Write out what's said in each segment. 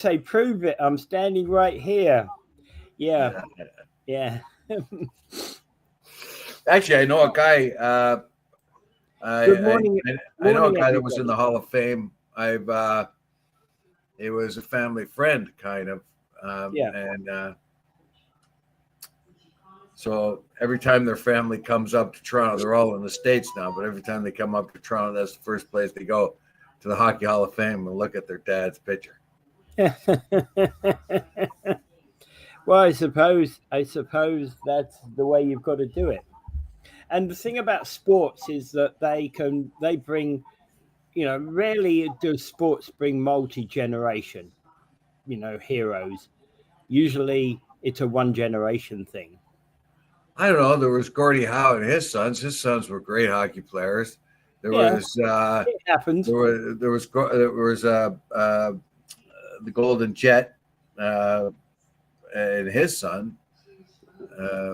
say, prove it. I'm standing right here. Yeah. Yeah. Actually, I know a guy. Good morning. I know a Morning, guy that was in everybody. the Hall of Fame. It was a family friend, kind of. Yeah. And so every time their family comes up to Toronto, they're all in the States now, but every time they come up to Toronto, that's the first place they go, to the Hockey Hall of Fame, and look at their dad's picture. Well, I suppose that's the way you've got to do it. And the thing about sports is that they bring, rarely does sports bring multi-generation, heroes. Usually it's a one generation thing. I don't know. There was Gordie Howe and his sons. His sons were great hockey players. There Yeah, was it happens. there was the Golden Jet and his son.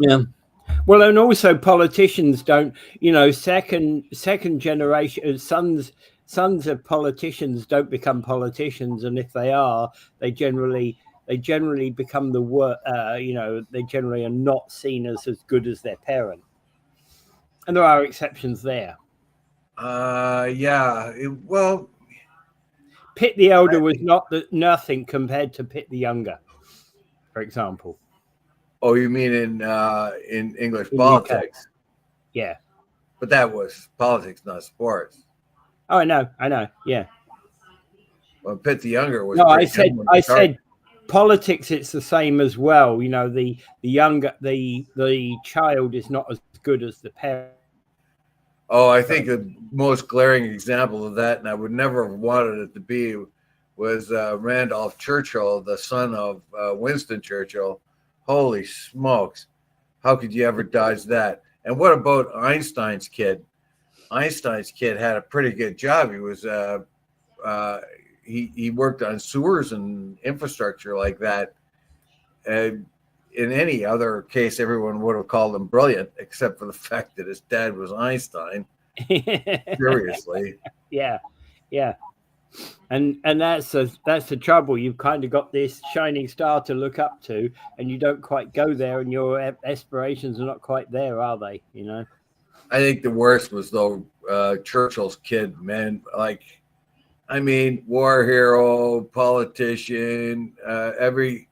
Yeah. Well, and also politicians don't, second generation sons of politicians don't become politicians, and if they are, they generally become the worst. They generally are not seen as good as their parent, and there are exceptions there. Well, Pitt the elder was nothing compared to Pitt the younger, for example. Oh, you mean in English In politics? Yeah. But that was politics, not sports. Oh, I know. Yeah. Well, Pitt the Younger was. No, I said politics. It's the same as well. The younger the child is not as good as the parent. Oh, I think the most glaring example of that, and I would never have wanted it to be, was Randolph Churchill, the son of Winston Churchill. Holy smokes. How could you ever dodge that? And what about Einstein's kid? Einstein's kid had a pretty good job. He was he worked on sewers and infrastructure like that. And in any other case, everyone would have called him brilliant, except for the fact that his dad was Einstein. Seriously. Yeah. And that's the trouble. You've kind of got this shining star to look up to, and you don't quite go there, and your aspirations are not quite there, are they? I think the worst was though Churchill's kid, man. War hero, politician, everything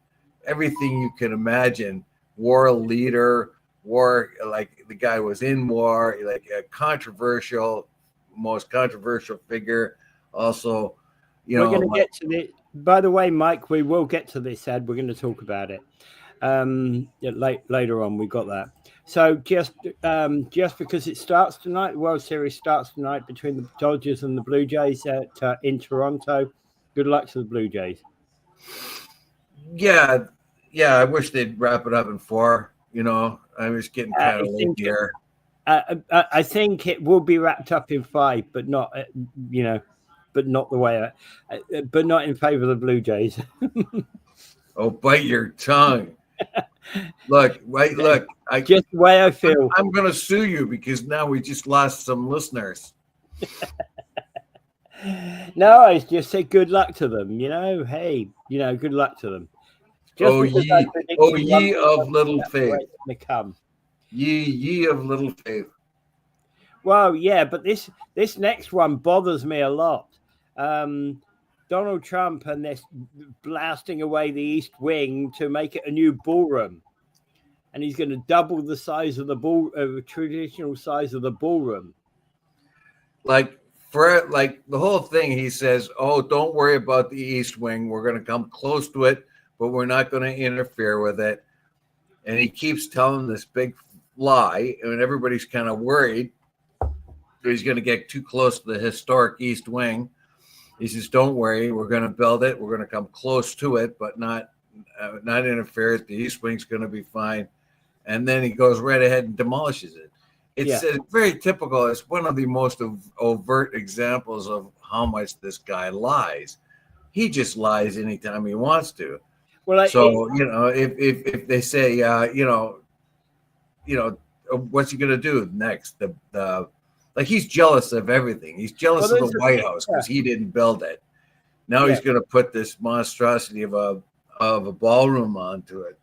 you can imagine. War leader, the guy was in war, like a most controversial figure. Also, we're going to get to this. By the way, Mike, we will get to this, Ed. We're going to talk about it later on. We got that. So just because it starts tonight, the World Series starts tonight between the Dodgers and the Blue Jays in Toronto. Good luck to the Blue Jays. Yeah. I wish they'd wrap it up in 4. I was getting kind of late here. I think it will be wrapped up in 5, but not, but not the way, but not in favor of the Blue Jays. Oh, bite your tongue. Look. Just the way I feel. I'm going to sue you because now we just lost some listeners. No, I just said good luck to them. Hey, good luck to them. Ye of little faith. Ye of little faith. Well, yeah, but this next one bothers me a lot. Donald Trump and this blasting away the East Wing to make it a new ballroom, and he's going to double the size of the traditional size of the ballroom. The whole thing, he says, "Oh, don't worry about the East Wing. We're going to come close to it, but we're not going to interfere with it." And he keeps telling this big lie, and everybody's kind of worried he's going to get too close to the historic East Wing. He says, "Don't worry, we're going to build it. We're going to come close to it, but not interfere. The East Wing's going to be fine." And then he goes right ahead and demolishes it. It's very typical. It's one of the most overt examples of how much this guy lies. He just lies anytime he wants to. Well, if they say, what's he going to do next? He's jealous of everything. He's jealous of the White House because he didn't build it. Now he's going to put this monstrosity of a ballroom onto it.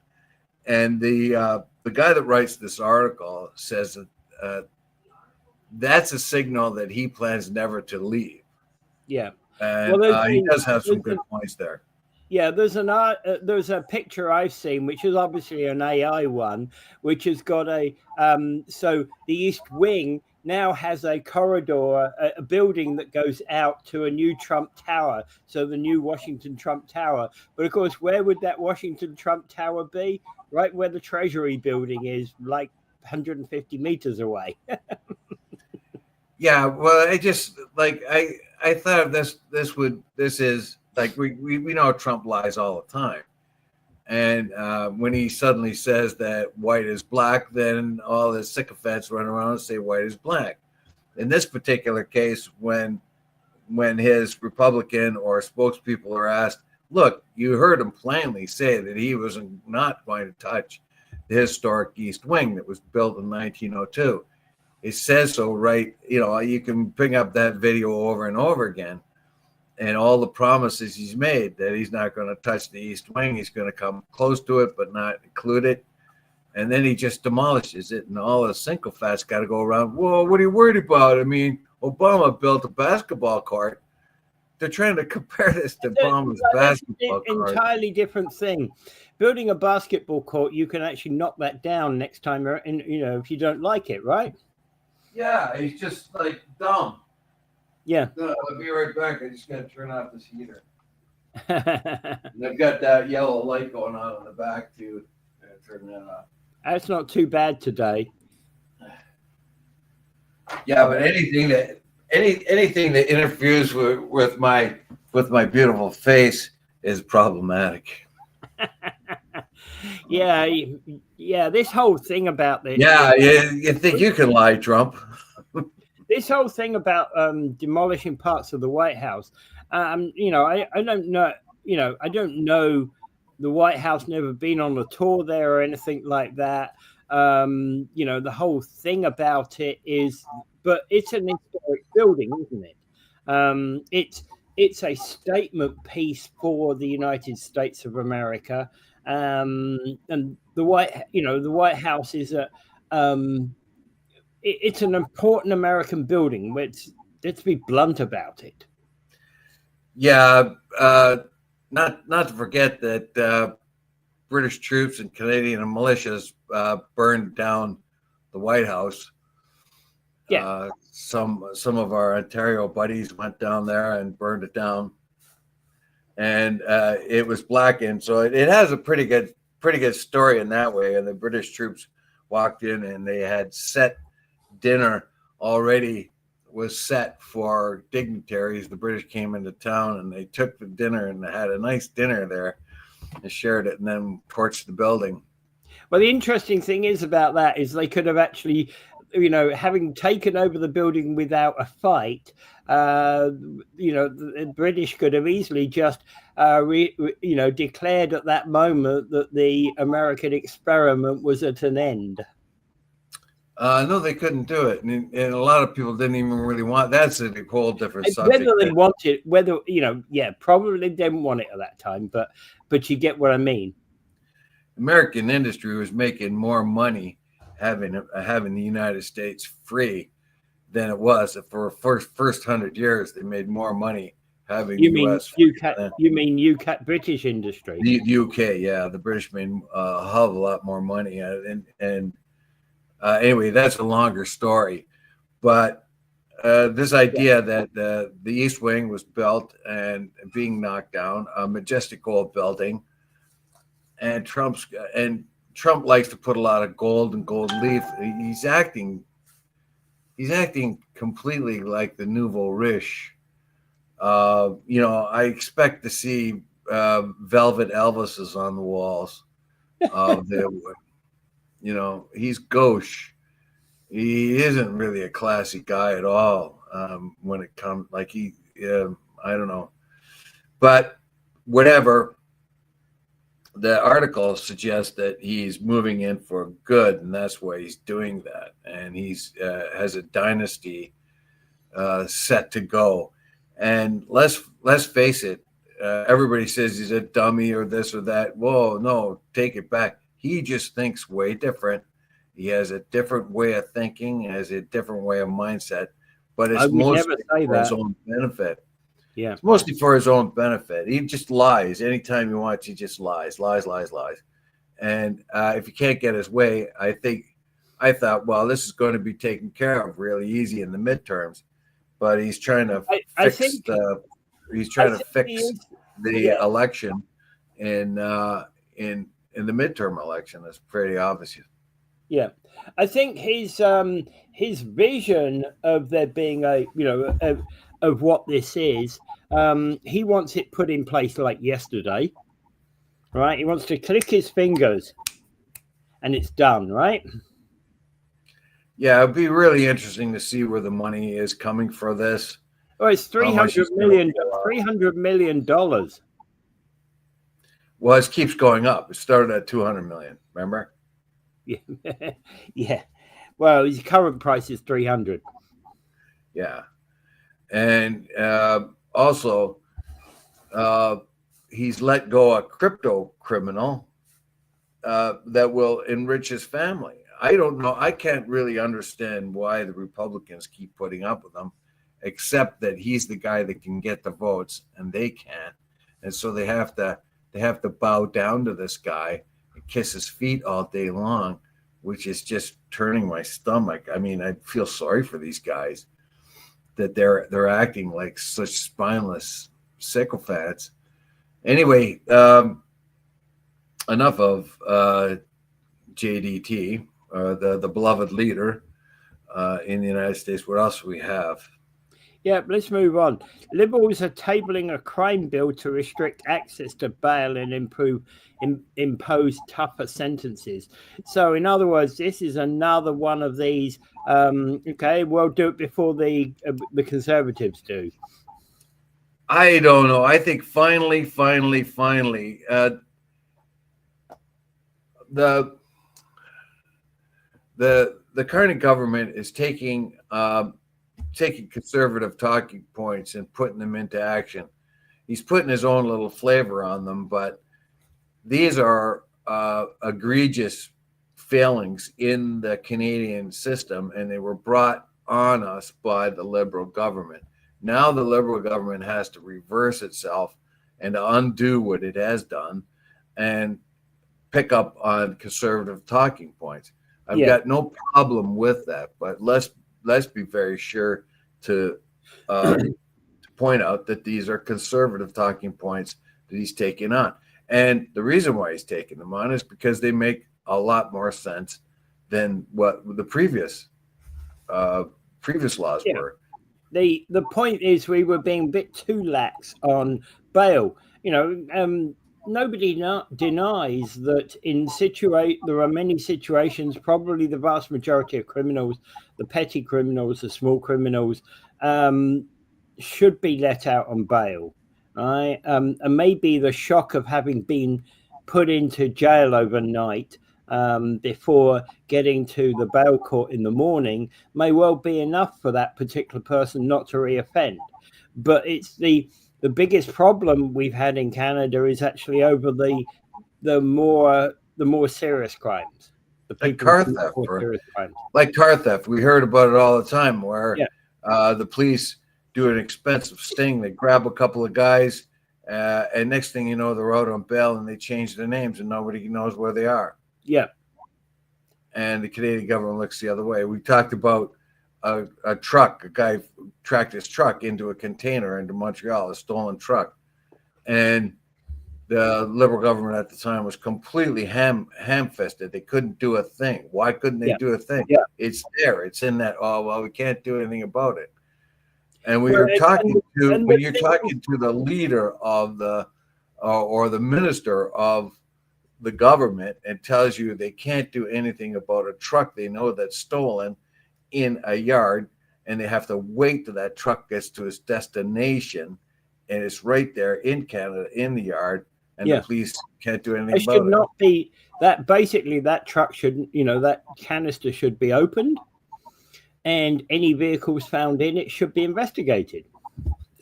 And the guy that writes this article says that that's a signal that he plans never to leave. Yeah. And well, he does have some good points there. Yeah, there's a picture I've seen, which is obviously an AI one, which has got so the East Wing now has a corridor, a building that goes out to a new Trump Tower, so the new Washington Trump Tower. But of course, where would that Washington Trump Tower be? Right where the Treasury building is, like 150 meters away. Yeah, well, I just like I thought this is like we know Trump lies all the time, and when he suddenly says that white is black, then all the sycophants run around and say white is black. In this particular case, when his Republican or spokespeople are asked, look, you heard him plainly say that he was not going to touch the historic East Wing that was built in 1902. It says so, right? You can bring up that video over and over again, and all the promises he's made that he's not going to touch the East Wing, he's going to come close to it but not include it, and then he just demolishes it, and all the sycophants got to go around. Whoa, what are you worried about? I mean, Obama built a basketball court. They're trying to compare this to Obama's basketball court. Entirely different thing. Building a basketball court, you can actually knock that down next time, if you don't like it, right? Yeah, he's just like dumb. Yeah. No, I'll be right back. I just got to turn off this heater. And I've got that yellow light going on in the back too. Turn that off. That's not too bad today. Yeah, but anything that interferes with my beautiful face is problematic. Yeah. This whole thing about this. Yeah, you think you can lie, Trump? This whole thing about demolishing parts of the White House. I don't know. I don't know the White House. Never been on a tour there or anything like that. The whole thing about it is, but it's an historic building, isn't it? It's a statement piece for the United States of America. And the White House is it's an important American building. Let's be blunt about it. Yeah, not to forget that British troops and Canadian militias burned down the White House. Yeah, some of our Ontario buddies went down there and burned it down, and it was blackened. So it has a pretty good story in that way. And the British troops walked in and they had set dinner already was set for dignitaries. The British came into town and they took the dinner and they had a nice dinner there and shared it and then torched the building. Well, the interesting thing is about that is they could have actually, having taken over the building without a fight, the British could have easily just, declared at that moment that the American experiment was at an end. No, they couldn't do it, and a lot of people didn't even really want. That's a whole different subject. Whether they want it, probably didn't want it at that time, but you get what I mean. American industry was making more money having the United States free than it was for first 100 years. They made more money having the US free. You mean UK British industry? The UK, yeah, the British made a hell of a lot more money, and anyway, that's a longer story, but this idea that the East Wing was built and being knocked down, a majestic old building, and Trump likes to put a lot of gold and gold leaf. He's acting completely like the nouveau riche. I expect to see velvet Elvises on the walls. He's gauche. He isn't really a classy guy at all. When it comes, I don't know, but whatever. The article suggests that he's moving in for good, and that's why he's doing that. And he's has a dynasty set to go. And let's face it, everybody says he's a dummy or this or that. Whoa, no, take it back. He just thinks way different. He has a different way of thinking, has a different way of mindset, but it's mostly for his own benefit. Yeah. It's mostly for his own benefit. He just lies. Anytime he wants, he just lies. And if he can't get his way, I thought, well, this is going to be taken care of really easy in the midterms. But he's trying to fix the election in the midterm election. That's pretty obvious. Yeah, I think his vision of there being of what this is, he wants it put in place like yesterday, right? He wants to click his fingers and it's done, right? Yeah, it'd be really interesting to see where the money is coming for this. Oh, it's $300 million. Well, it keeps going up. It started at 200 million, remember? Yeah. Yeah. Well, his current price is 300. Yeah. And also, he's let go a crypto criminal that will enrich his family. I don't know. I can't really understand why the Republicans keep putting up with him, except that he's the guy that can get the votes and they can't. And so they have to bow down to this guy and kiss his feet all day long, which is just turning my stomach. I mean, I feel sorry for these guys that they're acting like such spineless sycophants. Anyway, enough of JDT, the beloved leader in the United States. What else do we have? Yeah, let's move on. Liberals are tabling a crime bill to restrict access to bail and impose tougher sentences. So, in other words, this is another one of these. Okay, we'll do it before the Conservatives do. I don't know. I think finally, the Carney government is taking conservative talking points and putting them into action. He's putting his own little flavor on them, but these are egregious failings in the Canadian system, and they were brought on us by the Liberal government. Now the Liberal government has to reverse itself and to undo what it has done and pick up on conservative talking points. I've got no problem with that, but let's be very sure to point out that these are conservative talking points that he's taking on. And the reason why he's taking them on is because they make a lot more sense than what the previous laws were. The point is we were being a bit too lax on bail. Nobody denies that there are many situations, probably the vast majority of criminals, the petty criminals, the small criminals, should be let out on bail. Right? And maybe the shock of having been put into jail overnight before getting to the bail court in the morning may well be enough for that particular person not to reoffend. But it's the biggest problem we've had in Canada is actually over the more serious crimes. Like car theft. We heard about it all the time where the police do an expensive sting. They grab a couple of guys and next thing you know, they're out on bail and they change their names and nobody knows where they are. Yeah. And the Canadian government looks the other way. We talked about a truck. A guy tracked his truck into a container into Montreal, a stolen truck. And the Liberal government at the time was completely ham-fisted. They couldn't do a thing. Why couldn't they do a thing? Yeah. It's there. It's in that, we can't do anything about it. And when you're talking to the leader of the or the minister of the government and tells you they can't do anything about a truck they know that's stolen in a yard, and they have to wait till that truck gets to its destination, and it's right there in Canada in the yard, and the police can't do anything about it. It should not be that. Basically, that truck should, that canister should be opened, and any vehicles found in it should be investigated.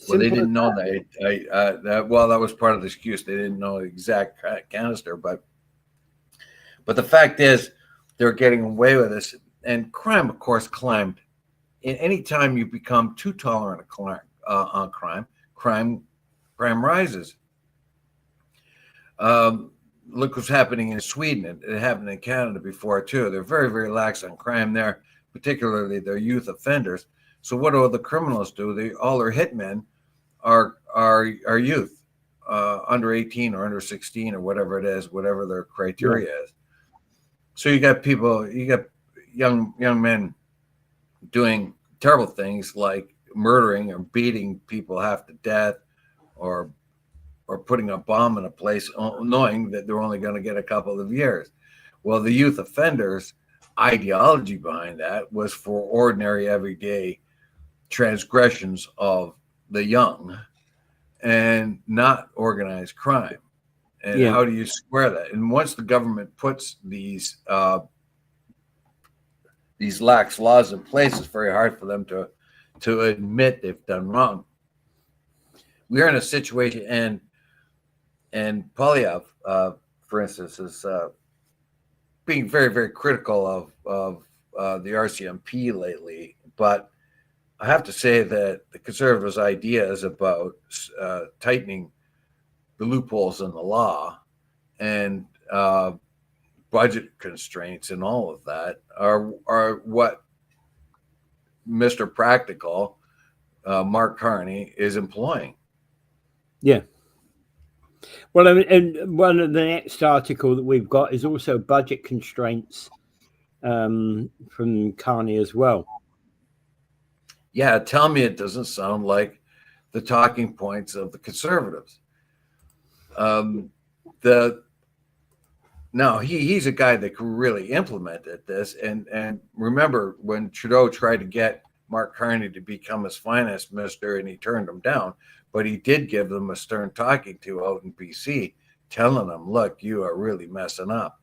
Well, they didn't know that. Well, that was part of the excuse. They didn't know the exact canister, but the fact is, they're getting away with this, and crime, of course, climbed. In any time you become too tolerant on crime rises. Look what's happening in Sweden. It happened in Canada before too. They're very, very lax on crime there, particularly their youth offenders. So what do the criminals do? All their hitmen are youth, under 18 or under 16 or whatever it is, whatever their criteria is. So you got young men doing terrible things like murdering or beating people half to death, or putting a bomb in a place, knowing that they're only going to get a couple of years. Well, the youth offenders' ideology behind that was for ordinary, everyday transgressions of the young, and not organized crime. And how do you square that? And once the government puts these lax laws in place, it's very hard for them to admit they've done wrong. We're in a situation, and Polyev, for instance, is being very, very critical of the RCMP lately. But I have to say that the Conservatives' ideas about tightening the loopholes in the law and budget constraints and all of that are what Mr. Practical, Mark Carney, is employing. Yeah. Well, and one of the next article that we've got is also budget constraints from Carney as well. Yeah, tell me it doesn't sound like the talking points of the Conservatives. He's a guy that really implemented this. And remember when Trudeau tried to get Mark Carney to become his finance minister, and he turned him down, but he did give them a stern talking to out in BC, telling them, look, you are really messing up.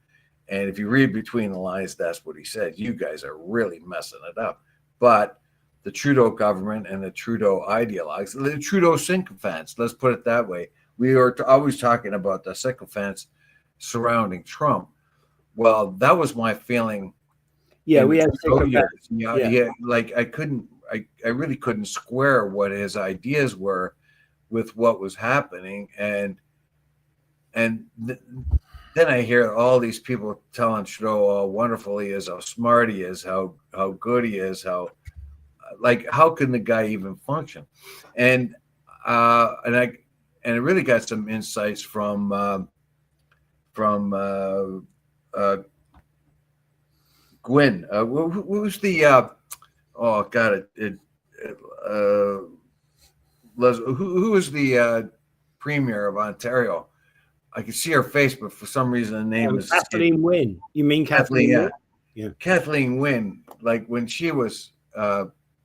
And if you read between the lines, that's what he said. You guys are really messing it up. But the Trudeau government and the Trudeau ideologues, the Trudeau sycophants, let's put it that way. We are always talking about the sycophants surrounding Trump. Well, that was my feeling. Yeah, we have sycophants. Yeah, like I really couldn't square what his ideas were with what was happening, and then I hear all these people telling Trudeau how wonderful he is, how smart he is, how good he is, how can the guy even function? And I really got some insights from Gwyn. Who's the who is the premier of Ontario? I can see her face, but for some reason the name is Kathleen Wynne. You mean Kathleen? Yeah, Kathleen Wynne. Like when she was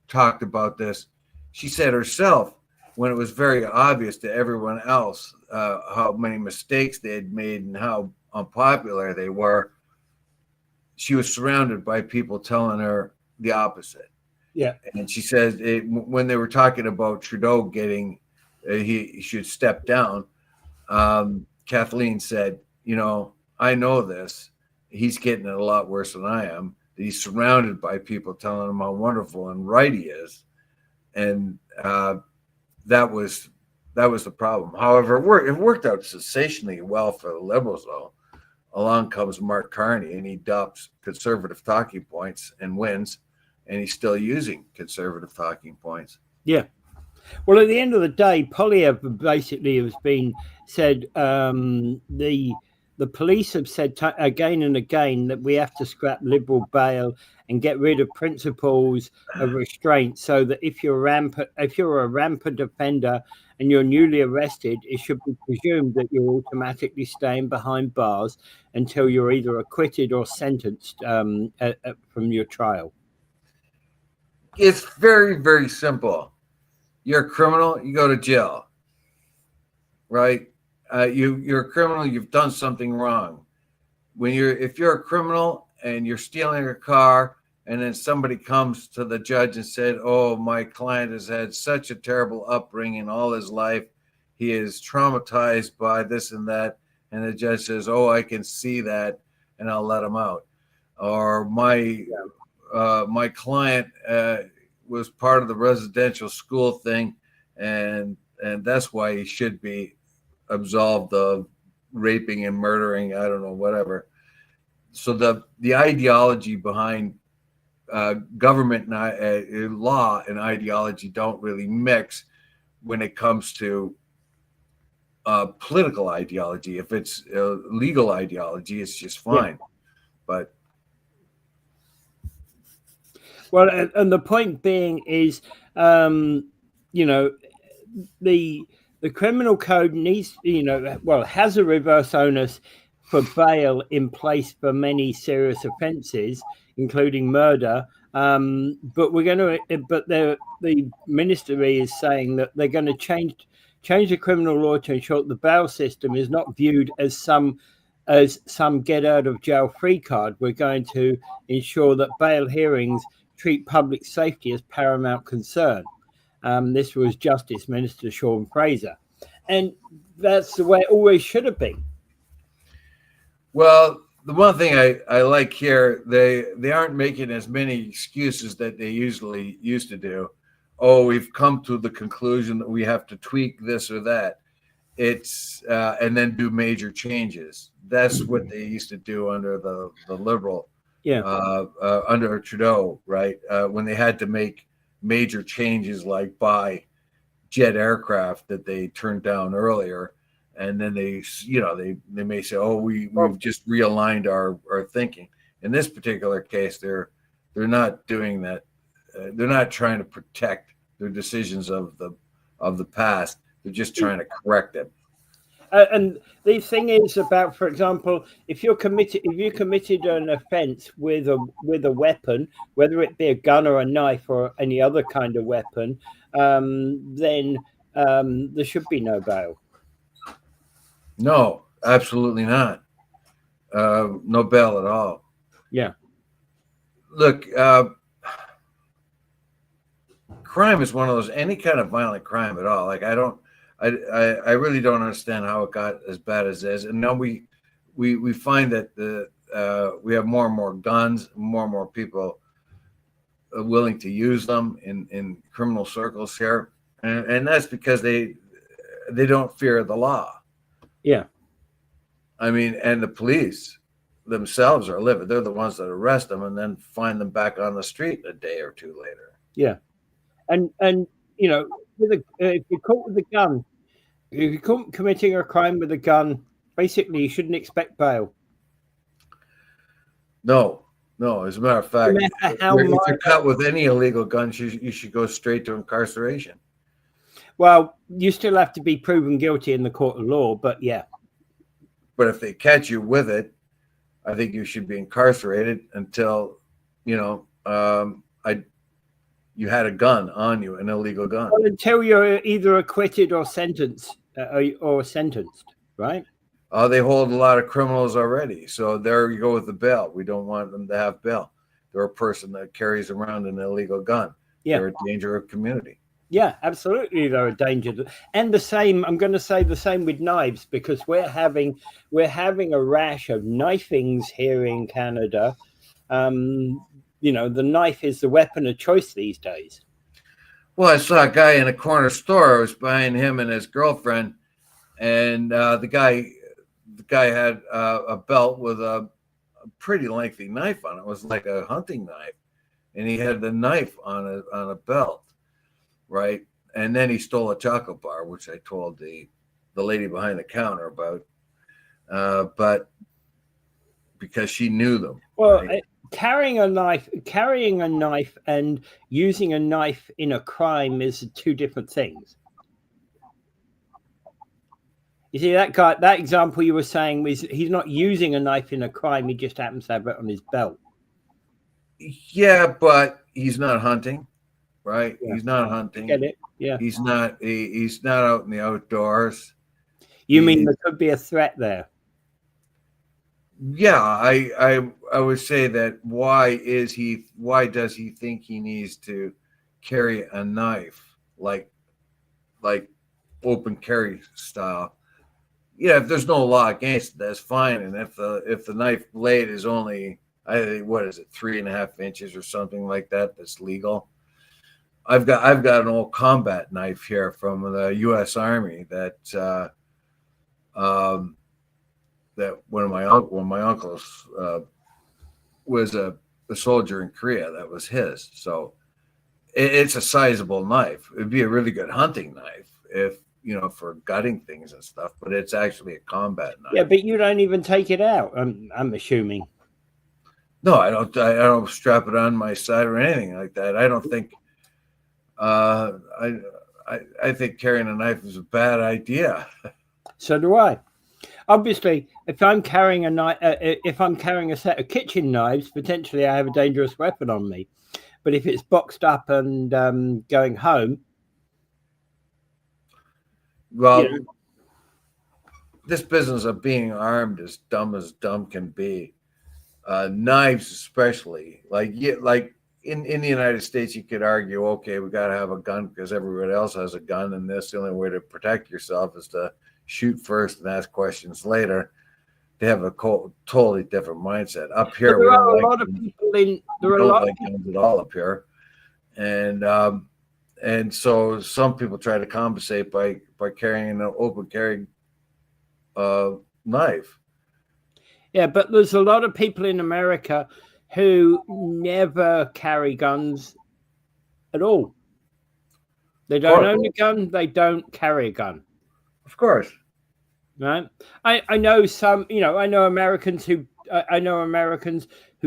talked about this, she said herself, when it was very obvious to everyone else how many mistakes they had made and how unpopular they were, she was surrounded by people telling her the opposite. Yeah. And she says when they were talking about Trudeau getting, he should step down, Kathleen said, I know this. He's getting it a lot worse than I am. He's surrounded by people telling him how wonderful and right he is. And that was the problem. However, it worked out sensationally well for the Liberals, though. Along comes Mark Carney, and he adopts conservative talking points and wins, and he's still using conservative talking points. Yeah. Well, at the end of the day, Polyev basically has been said, the police have said again and again that we have to scrap liberal bail and get rid of principles of restraint, so that if you're a rampant offender and you're newly arrested, it should be presumed that you're automatically staying behind bars until you're either acquitted or sentenced from your trial. It's very, very simple. You're a criminal, you go to jail, right? You're a criminal, you've done something wrong. If you're a criminal and you're stealing a car and then somebody comes to the judge and said, oh, my client has had such a terrible upbringing all his life. He is traumatized by this and that. And the judge says, oh, I can see that, and I'll let him out. Or my client was part of the residential school thing, and that's why he should be absolved of raping and murdering, I don't know, whatever. So the ideology behind government law and ideology don't really mix when it comes to political ideology. If it's legal ideology, it's just fine. Yeah. But well, and the point being is, you know, the criminal code needs, has a reverse onus for bail in place for many serious offences, including murder. But the ministry is saying that they're going to change the criminal law to ensure that the bail system is not viewed as some get out of jail free card. We're going to ensure that bail hearings treat public safety as paramount concern. This was Justice Minister Sean Fraser, and that's the way it always should have been. Well, the one thing I like here, they aren't making as many excuses that they usually used to do. Oh, we've come to the conclusion that we have to tweak this or that. It's and then do major changes. That's what they used to do under the Liberal, under Trudeau, right? When they had to make major changes, like buy jet aircraft that they turned down earlier. And then they may say, oh, we've just realigned our thinking. In this particular case, they're not doing that. They're not trying to protect their decisions of the past. They're just trying to correct them. And the thing is about, for example, if you committed an offence with a weapon, whether it be a gun or a knife or any other kind of weapon, then there should be no bail. No, absolutely not. No bail at all. Yeah. Look, crime is one of those, any kind of violent crime at all. Like I really don't understand how it got as bad as it is. And now we find that we have more and more guns, more and more people willing to use them in criminal circles here. And that's because they don't fear the law. Yeah. I mean, and the police themselves are livid. They're the ones that arrest them and then find them back on the street a day or two later. Yeah. And if you're caught with a gun, if you're caught committing a crime with a gun, basically you shouldn't expect bail. No. As a matter of fact, if you're caught with any illegal guns, you should go straight to incarceration. Well, you still have to be proven guilty in the court of law, but yeah. But if they catch you with it, I think you should be incarcerated until, you had a gun on you, an illegal gun. Well, until you're either acquitted or sentenced, right? They hold a lot of criminals already. So there you go with the bail. We don't want them to have bail. They're a person that carries around an illegal gun. Yeah. They're a danger of community. Yeah, absolutely. They're a danger. And the same, I'm going to say the same with knives, because we're having a rash of knifings here in Canada. The knife is the weapon of choice these days. Well, I saw a guy in a corner store. I was buying him and his girlfriend, and the guy had a belt with a pretty lengthy knife on it. It was like a hunting knife, and he had the knife on a belt. Right. And then he stole a chocolate bar, which I told the lady behind the counter about. But because she knew them. Well, right? Carrying a knife and using a knife in a crime is two different things. You see, that example you were saying was he's not using a knife in a crime. He just happens to have it on his belt. Yeah, but he's not hunting. Right, yeah. He's not hunting. Get it? Yeah. He's not out in the outdoors. You mean there could be a threat there? Yeah, I I would say that why does he think he needs to carry a knife like open carry style? Yeah, if there's no law against it, that's fine. And if the knife blade is only, I think, what is it, 3.5 inches or something like that, that's legal. I've got an old combat knife here from the U.S. Army that that one of my uncles was a soldier in Korea. That was his. So it's a sizable knife. It'd be a really good hunting knife if, for gutting things and stuff, but it's actually a combat knife. Yeah, but you don't even take it out, I'm assuming. No, I don't strap it on my side or anything like that. I don't think I think carrying a knife is a bad idea. So do I. Obviously, if I'm carrying a knife, if I'm carrying a set of kitchen knives, potentially I have a dangerous weapon on me. But if it's boxed up and going home, well, this business of being armed is dumb as dumb can be. Knives, especially, like in the United States, you could argue, okay, we got to have a gun because everybody else has a gun, and that's the only way to protect yourself is to shoot first and ask questions later. They have a totally different mindset. Up here, there are a lot of people in. There are a lot of guns at all up here, and so some people try to compensate by carrying an open carry knife. Yeah, but there's a lot of people in America who never carry guns at all. They don't own a gun. They don't carry a gun. Of course. Right. I know some, I know Americans who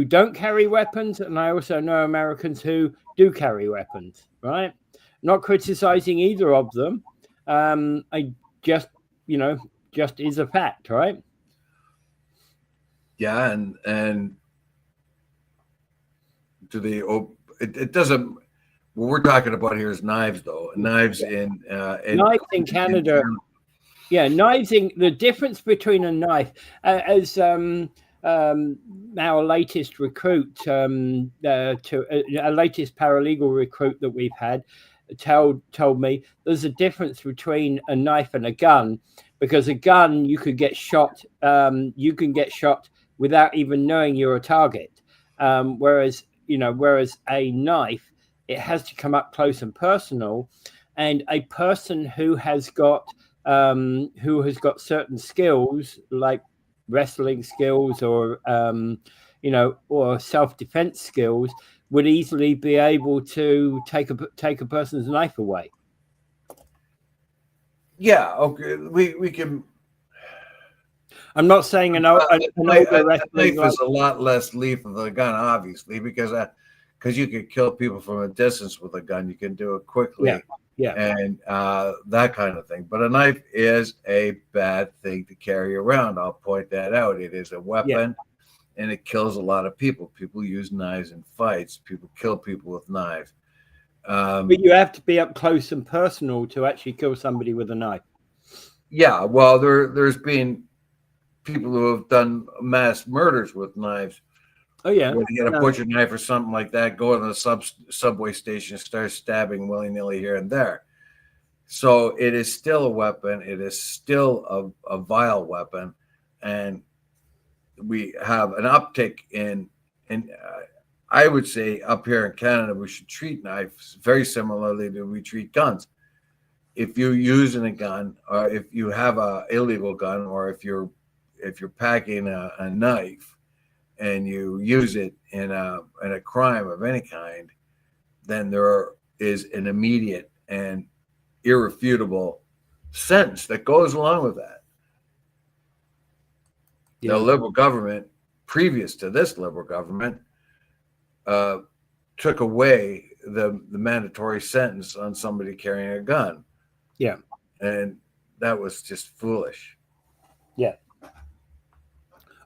don't carry weapons, and I also know Americans who do carry weapons. Right. Not criticizing either of them. I just is a fact, right? Yeah, and it doesn't. What we're talking about here is knives, though. Knives in Canada. Yeah, knives. The difference between a knife, as our latest recruit, to a latest paralegal recruit that we've had, told me there's a difference between a knife and a gun, because a gun you could get shot. You can get shot without even knowing you're a target, whereas a knife, it has to come up close and personal, and a person who has got certain skills like wrestling skills or or self-defense skills would easily be able to take a person's knife away. Yeah, okay, we can. I'm not saying a knife is a lot less lethal than a gun, obviously, because you can kill people from a distance with a gun. You can do it quickly, and that kind of thing. But a knife is a bad thing to carry around. I'll point that out. It is a weapon, and it kills a lot of people. People use knives in fights. People kill people with knives. But you have to be up close and personal to actually kill somebody with a knife. Yeah, well, there's been people who have done mass murders with knives. Oh yeah, where they get a butcher knife or something like that, go to the subway station, start stabbing willy-nilly here and there. So it is still a weapon. It is still a vile weapon, and we have an uptick in I would say up here in Canada, we should treat knives very similarly to we treat guns. If you're using a gun, or if you have a illegal gun, or if you're packing a knife and you use it in a crime of any kind, then there is an immediate and irrefutable sentence that goes along with that. Yeah. The Liberal government, previous to this Liberal government, took away the mandatory sentence on somebody carrying a gun. Yeah. And that was just foolish. Yeah.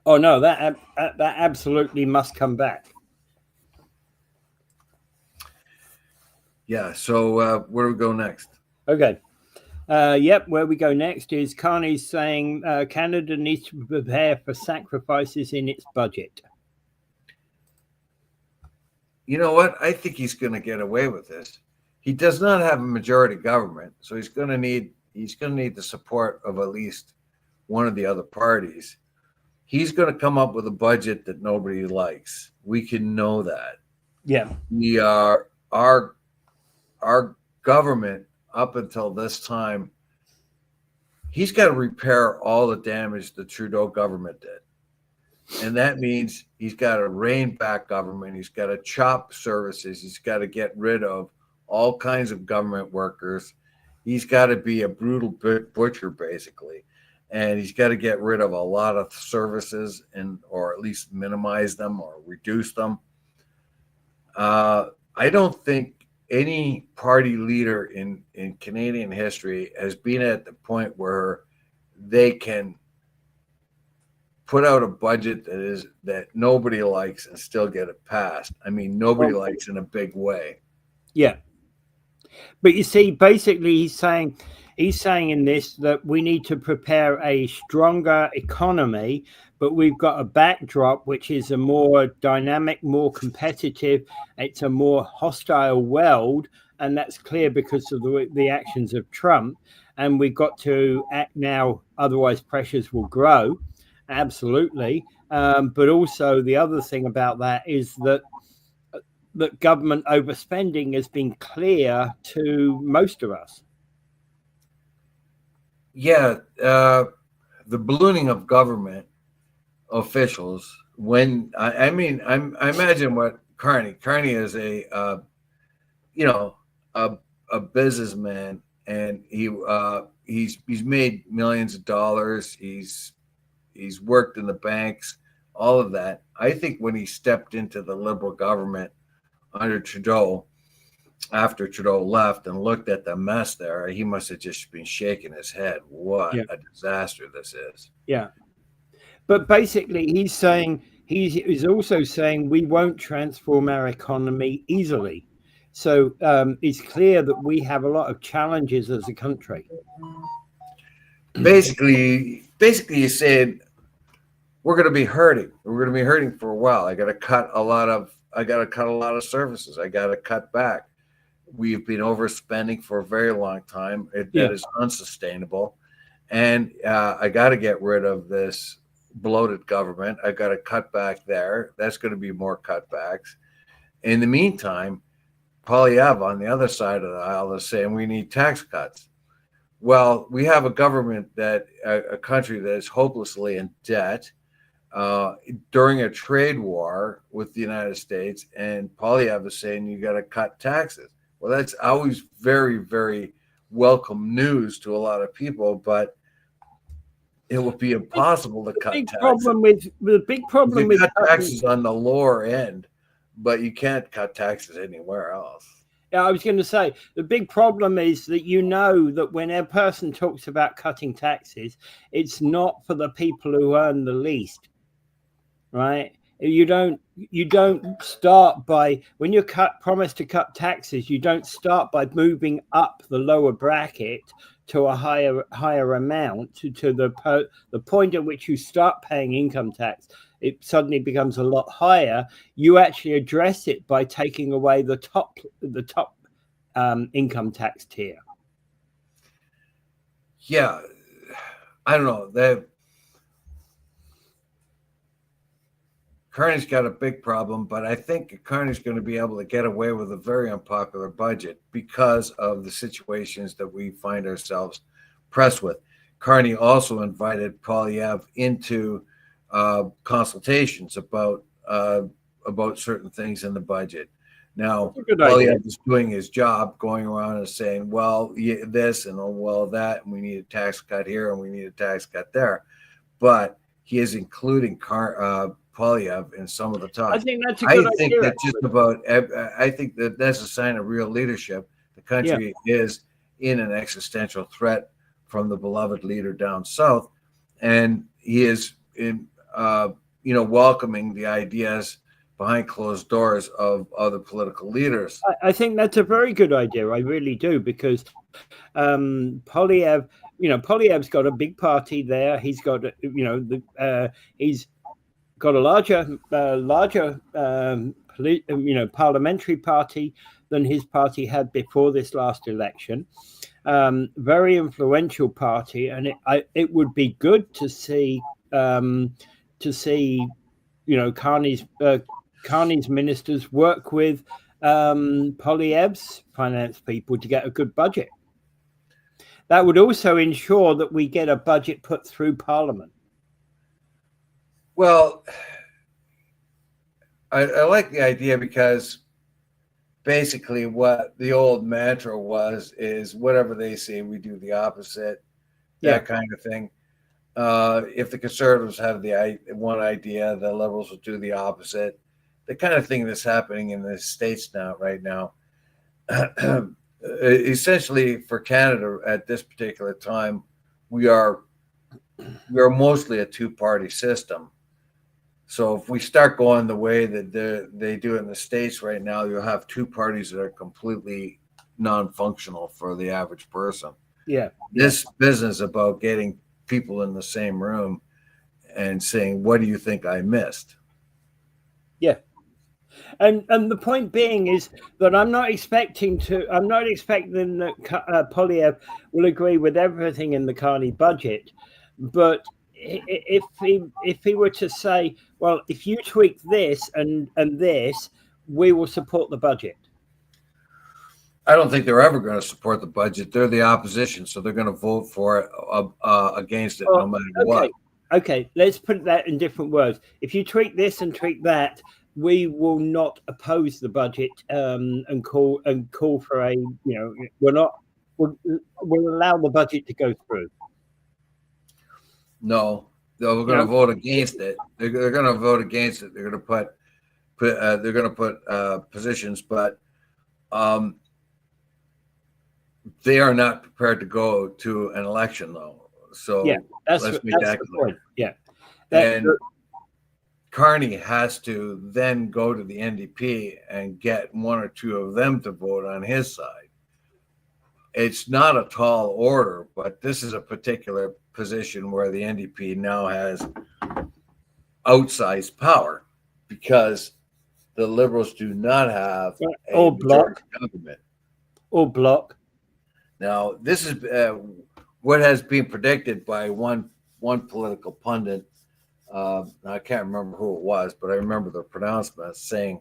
Oh no, that absolutely must come back. Yeah. So where do we go next? Okay. Where we go next is Carney's saying Canada needs to prepare for sacrifices in its budget. you know what? I think he's going to get away with this. He does not have a majority government, so he's going to need the support of at least one of the other parties. He's going to come up with a budget that nobody likes. We can know that. Yeah. We are our government up until this time. He's got to repair all the damage the Trudeau government did. And that means he's got to rein back government. He's got to chop services. He's got to get rid of all kinds of government workers. He's got to be a brutal butcher, basically. And he's got to get rid of a lot of services or at least minimize them or reduce them. I don't think any party leader in Canadian history has been at the point where they can put out a budget that nobody likes and still get it passed. I mean, nobody likes in a big way. Yeah. But you see, basically he's saying in this that we need to prepare a stronger economy, but we've got a backdrop which is a more dynamic, more competitive, it's a more hostile world, and that's clear because of the actions of Trump. And we've got to act now, otherwise pressures will grow. Absolutely. But also the other thing about that is that government overspending has been clear to most of us. Yeah, the ballooning of government officials. When I imagine what Carney is a businessman, and he's made millions of dollars. He's worked in the banks, all of that. I think when he stepped into the Liberal government under Trudeau, after Trudeau left and looked at the mess there, he must have just been shaking his head. What a disaster this is. Yeah. But basically he's also saying we won't transform our economy easily. So it's clear that we have a lot of challenges as a country. Basically he said, we're going to be hurting. We're going to be hurting for a while. I got to cut a lot of services. I got to cut back. We've been overspending for a very long time. That is unsustainable. And I got to get rid of this bloated government. I got to cut back there. That's going to be more cutbacks. In the meantime, Polyev on the other side of the aisle is saying we need tax cuts. Well, we have a government a country that is hopelessly in debt during a trade war with the United States, and Polyev is saying you got to cut taxes. Well, that's always very, very welcome news to a lot of people, but it will be impossible to cut taxes. The big problem with cut taxes on the lower end, but you can't cut taxes anywhere else. Yeah, I was going to say, the big problem is that that when a person talks about cutting taxes, it's not for the people who earn the least, right? You don't start by, when you promise to cut taxes, you don't start by moving up the lower bracket to a higher amount to the point at which you start paying income tax. It suddenly becomes a lot higher. You actually address it by taking away the top income tax tier. Yeah, I don't know. Carney's got a big problem, but I think Carney's going to be able to get away with a very unpopular budget because of the situations that we find ourselves pressed with. Carney also invited Polyev into consultations about certain things in the budget. Now, Polyev is doing his job, going around and saying, well, this and well, that, and we need a tax cut here and we need a tax cut there. But he is including Polyev in some of the talks. I think that's a good idea. I think that's a sign of real leadership. The country is in an existential threat from the beloved leader down south, and he is welcoming the ideas behind closed doors of other political leaders. I think that's a very good idea. I really do, because Polyev's got a big party there. He's got, got a larger parliamentary party than his party had before this last election. Very influential party, and it would be good to see Carney's ministers work with Poilievre's finance people to get a good budget. That would also ensure that we get a budget put through Parliament. Well, I like the idea because basically what the old mantra is whatever they say, we do the opposite, that kind of thing. If the conservatives have the one idea, the liberals will do the opposite. The kind of thing that's happening in the States right now. Essentially, for Canada at this particular time, we are mostly a two-party system. So if we start going the way that they do in the States right now, you'll have two parties that are completely non-functional for the average person. Yeah. This business about getting people in the same room and saying, "What do you think I missed?" Yeah. And the point being is that I'm not expecting that Poilievre will agree with everything in the Carney budget, but if he were to say, well, if you tweak this and this, we will support the budget. I don't think they're ever going to support the budget. They're the opposition, so they're going to vote for it against it no matter what. Okay, let's put that in different words. If you tweak this and tweak that, we will not oppose the budget and call for a we'll allow the budget to go through. No, we're going to vote against it. They're going to vote against it. They're going to put positions, but they are not prepared to go to an election, though. So let's make that clear. Point. Yeah, and Carney has to then go to the NDP and get one or two of them to vote on his side. It's not a tall order, but this is a particular position where the NDP now has outsized power because the Liberals do not have a bloc government. Or bloc. Now, this is what has been predicted by one political pundit. I can't remember who it was, but I remember the pronouncement saying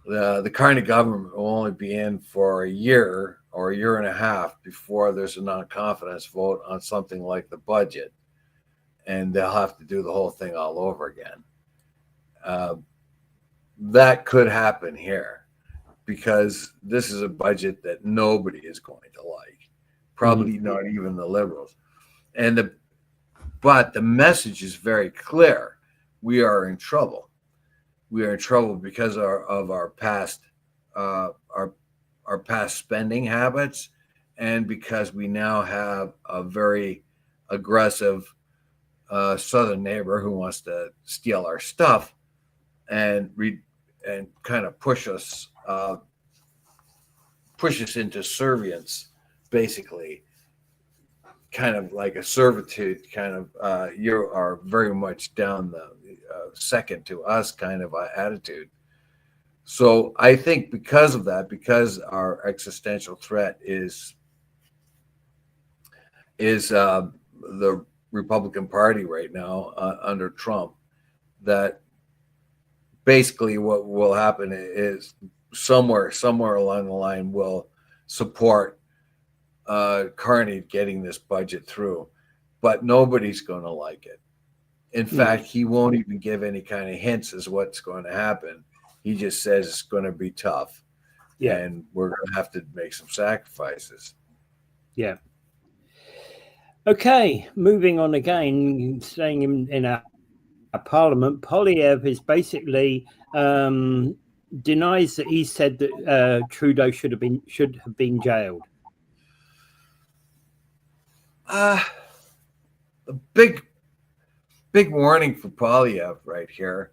the Carney government will only be in for a year or a year and a half before there's a non-confidence vote on something like the budget, and they'll have to do the whole thing all over again. That could happen here because this is a budget that nobody is going to like, probably not even the Liberals. But the message is very clear. We are in trouble. We are in trouble because of our past spending habits, and because we now have a very aggressive southern neighbor who wants to steal our stuff and kind of push us into servience, basically. Kind of like a servitude, kind of you are very much down the second to us kind of attitude. So I think because of that, because our existential threat is the Republican Party right now under Trump, that basically what will happen is somewhere along the line will support Carney getting this budget through, but nobody's going to like it. In fact, he won't even give any kind of hints as what's going to happen. He just says it's going to be tough, and we're going to have to make some sacrifices. Yeah. Okay, moving on again, staying in our parliament, Poilievre is basically denies that he said that Trudeau should have been jailed. A big warning for Poilievre right here.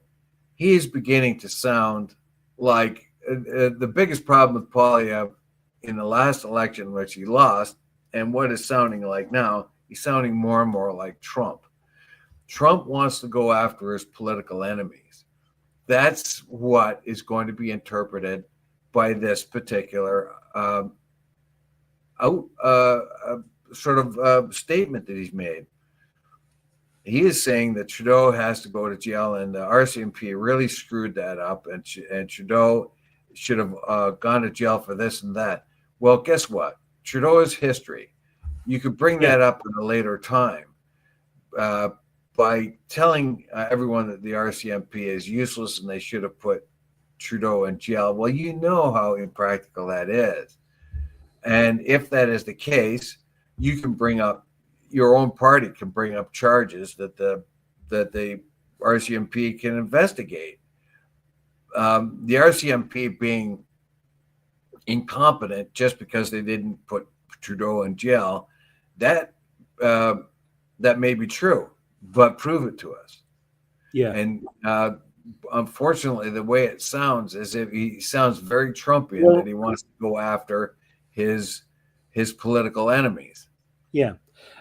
He's beginning to sound like the biggest problem with Poilievre in the last election, which he lost, and what is sounding like now, he's sounding more and more like Trump. Trump wants to go after his political enemies. That's what is going to be interpreted by this particular statement that he's made. He is saying that Trudeau has to go to jail, and the RCMP really screwed that up, and Trudeau should have gone to jail for this and that. Well, guess what? Trudeau is history. You could bring that up in a later time by telling everyone that the RCMP is useless and they should have put Trudeau in jail. Well, you know how impractical that is. And if that is the case, you can bring up, your own party can bring up charges that the RCMP can investigate. The RCMP being incompetent just because they didn't put Trudeau in jail, that may be true, but prove it to us. Yeah. And unfortunately, the way it sounds is if he sounds very Trumpian, that he wants to go after his political enemies. Yeah.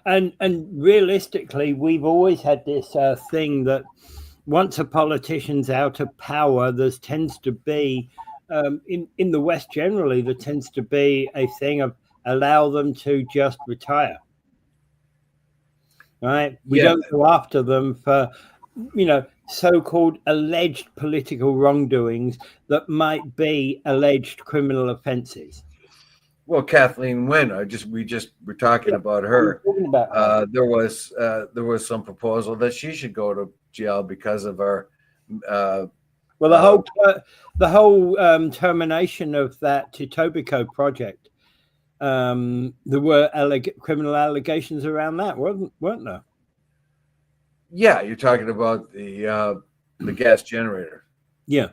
And realistically, we've always had this thing that once a politician's out of power, there tends to be, in the West generally, there tends to be a thing of allow them to just retire. Right? We don't go after them for, so-called alleged political wrongdoings that might be alleged criminal offenses. Well, Kathleen Wynne, we're talking about her. There was some proposal that she should go to jail because of her. The whole termination of that Etobicoke project. There were criminal allegations around that, weren't there? Yeah, you're talking about the gas generator. Yeah.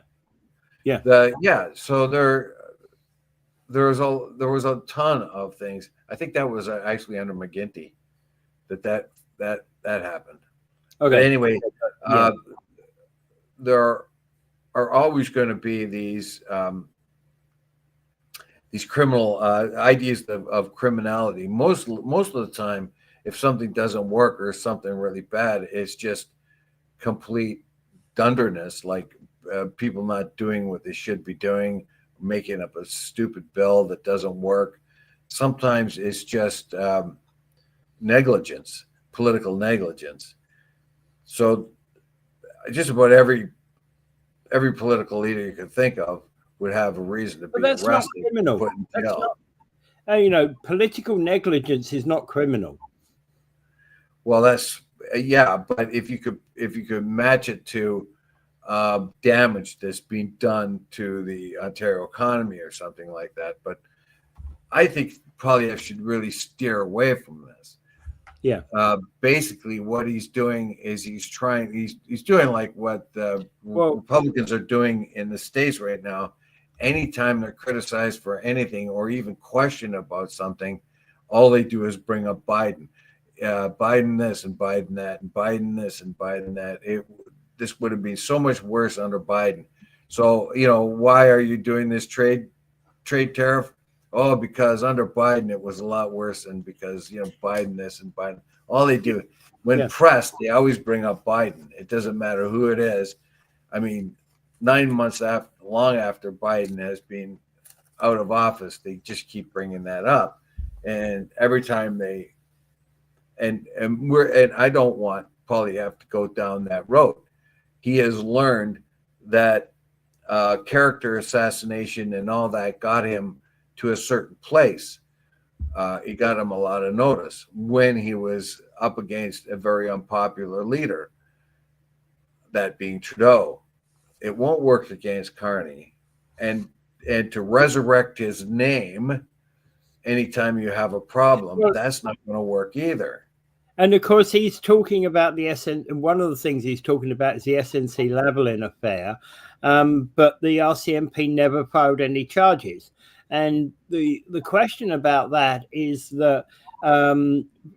So there was a ton of things. I think that was actually under McGuinty that happened. Okay. But anyway, there are always going to be these criminal ideas of criminality. Most of the time, if something doesn't work or something really bad, it's just complete dunderness, like people not doing what they should be doing, making up a stupid bill that doesn't work. Sometimes it's just negligence, political negligence. So just about every political leader you could think of would have a reason to be arrested. Not criminal. Put in jail. Political negligence is not criminal. Well, but if you could match it to damage that's being done to the Ontario economy or something like that. But I think probably I should really steer away from this. Yeah. Basically, what he's doing is he's doing like what Republicans are doing in the States right now. Anytime they're criticized for anything or even questioned about something, all they do is bring up Biden. Biden this and Biden that and Biden this and Biden that. This would have been so much worse under Biden. So, why are you doing this trade tariff? Oh, because under Biden, it was a lot worse than because, Biden this and Biden. All they do, when pressed, they always bring up Biden. It doesn't matter who it is. I mean, 9 months long after Biden has been out of office, they just keep bringing that up. And every time and I don't want Poilievre to go down that road. He has learned that character assassination and all that got him to a certain place. It got him a lot of notice when he was up against a very unpopular leader, that being Trudeau. It won't work against Carney. And to resurrect his name anytime you have a problem, that's not going to work either. And of course, he's talking about one of the things he's talking about is the SNC-Lavalin affair, but the RCMP never filed any charges. And the question about that is that a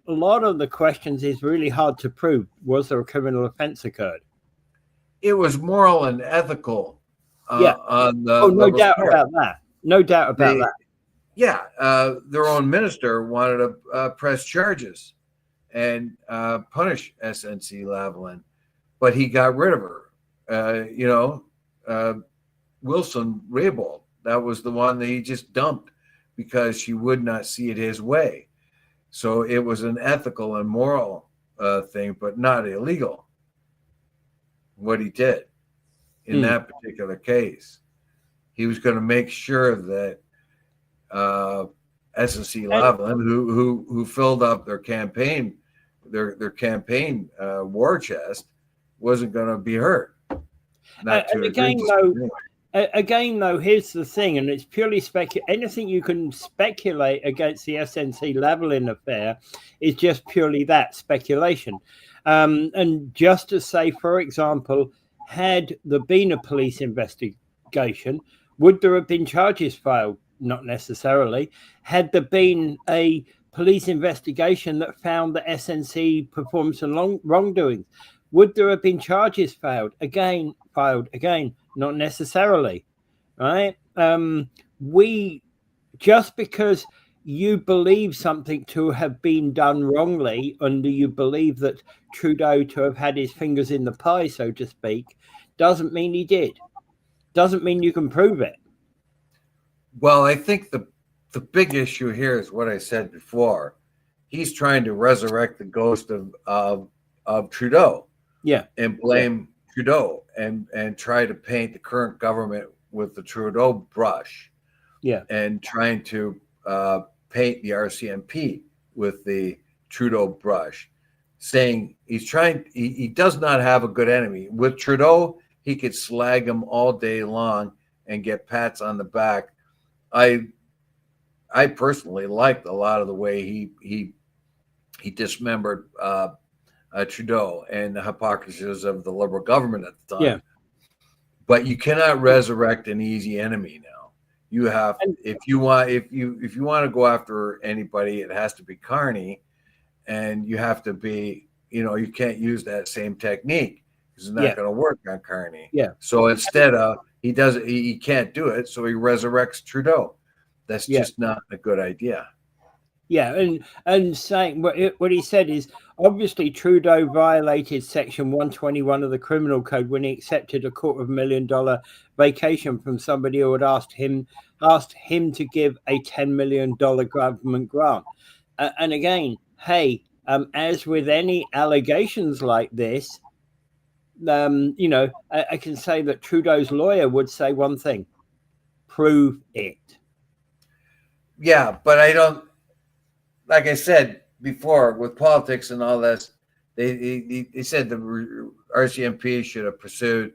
lot of the questions is really hard to prove. Was there a criminal offense occurred? It was moral and ethical. No doubt about that. No doubt about that. Yeah, their own minister wanted to press charges. and punish SNC Lavalin, but he got rid of her. Wilson Raybould, that was the one that he just dumped because she would not see it his way. So it was an ethical and moral thing, but not illegal, what he did in that particular case. He was going to make sure that SNC Lavalin, who filled up their campaign, their campaign war chest, wasn't going to be hurt. Again, though, here's the thing, and it's purely anything you can speculate against the SNC Lavalin affair is just purely that speculation. And just to say, for example, had there been a police investigation, would there have been charges filed? Not necessarily. Had there been a police investigation that found that SNC performed some wrongdoing, would there have been charges filed? Again, not necessarily, right? Just because you believe something to have been done wrongly, and you believe that Trudeau to have had his fingers in the pie, so to speak, doesn't mean he did. Doesn't mean you can prove it. Well, I think the big issue here is what I said before. He's trying to resurrect the ghost of Trudeau. Yeah. And blame Trudeau and try to paint the current government with the Trudeau brush. Yeah. And trying to paint the RCMP with the Trudeau brush, saying he does not have a good enemy. With Trudeau, he could slag him all day long and get pats on the back. I personally liked a lot of the way he dismembered Trudeau and the hypocrisies of the Liberal government at the time. Yeah. But you cannot resurrect an easy enemy now. You have, if you want to go after anybody, it has to be Carney, and you have to be, you can't use that same technique because it's not going to work on Carney. Yeah. So instead of he can't do it, so he resurrects Trudeau. That's just not a good idea. Yeah, and saying what he said is obviously Trudeau violated Section 121 of the Criminal Code when he accepted a $250,000 vacation from somebody who had asked him to give a $10 million government grant. And again, hey, as with any allegations like this, I can say that Trudeau's lawyer would say one thing: prove it. Yeah, but I don't. Like I said before, with politics and all this, they said the RCMP should have pursued.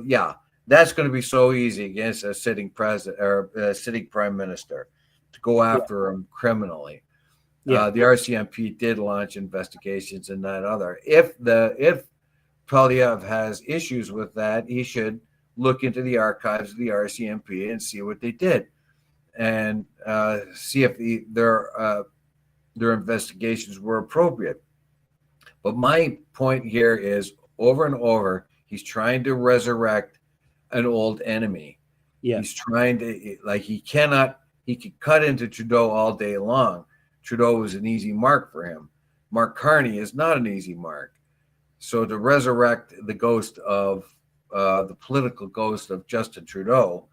Yeah, that's going to be so easy against a sitting president or a sitting prime minister to go after him criminally. Yeah. The RCMP did launch investigations and that other. If Poilievre has issues with that, he should look into the archives of the RCMP and see what they did, and see if their investigations were appropriate. But my point here is, over and over, he's trying to resurrect an old enemy. Yeah. He's trying to, he could cut into Trudeau all day long. Trudeau was an easy mark for him. Mark Carney is not an easy mark. So to resurrect the ghost of, the political ghost of Justin Trudeau,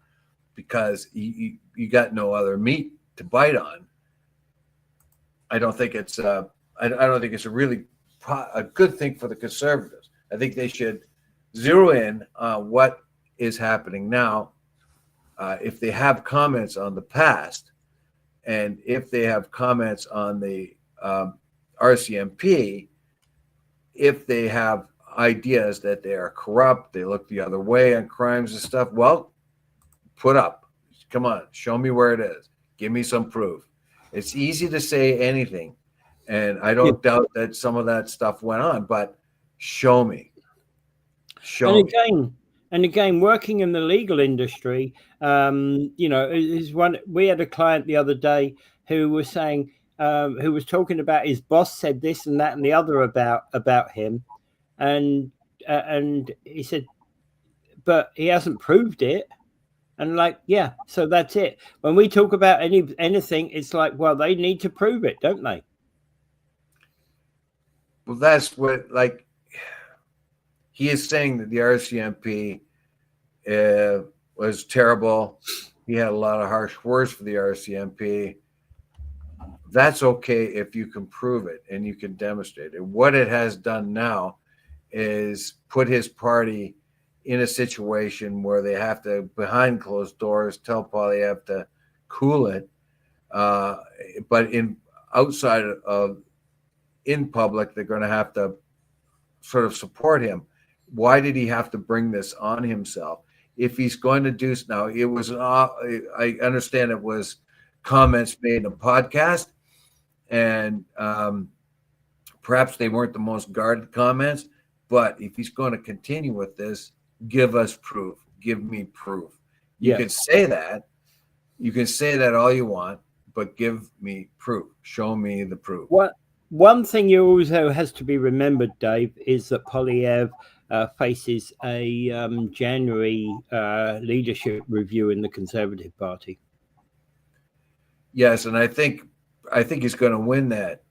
because you got no other meat to bite on, I don't think it's I don't think it's a good thing for the Conservatives. I think they should zero in on what is happening now. If they have comments on the past, and if they have comments on the RCMP, if they have ideas that they are corrupt, they look the other way on crimes and stuff, well, put up. Come on, show me where it is. Give me some proof. It's easy to say anything, and I don't doubt that some of that stuff went on, but show me. And again, working in the legal industry, we had a client the other day who was saying, who was talking about his boss said this and that and the other about him, and he said, but he hasn't proved it. And so that's it. When we talk about anything, it's like, well, they need to prove it, don't they? Well, that's what, like, he is saying that the RCMP was terrible. He had a lot of harsh words for the RCMP. That's okay if you can prove it and you can demonstrate it. What it has done now is put his party in a situation where they have to, behind closed doors, tell Poilievre to cool it. But outside of in public, they're going to have to sort of support him. Why did he have to bring this on himself? If he's going to do now, it was I understand it was comments made in a podcast, and perhaps they weren't the most guarded comments. But if he's going to continue with this, give us proof. Give me proof. You can say that. You can say that all you want, but give me proof. Show me the proof. One thing you also has to be remembered, Dave, is that Poilievre faces a January leadership review in the Conservative Party. Yes, and I think he's going to win that